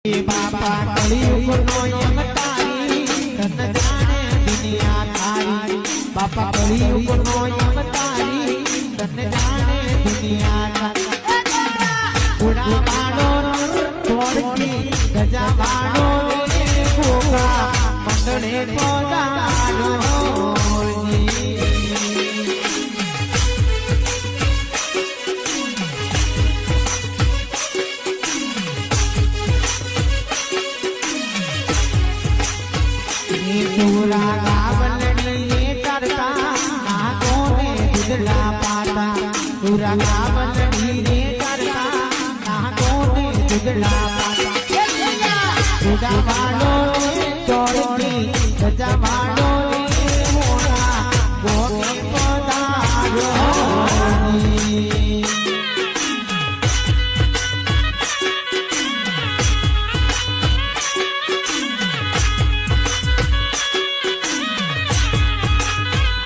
बापा कलियुग नो यमतारी तन जाने दुनिया थारी बापा कलियुग नो यमतारी तन जाने दुनिया थारी उड़ा बाणो तोड़की गजा बाणो रे गोगा मंडले को दानो पूरा गावलड़ी करता नागों ने दुधला पाता पूरा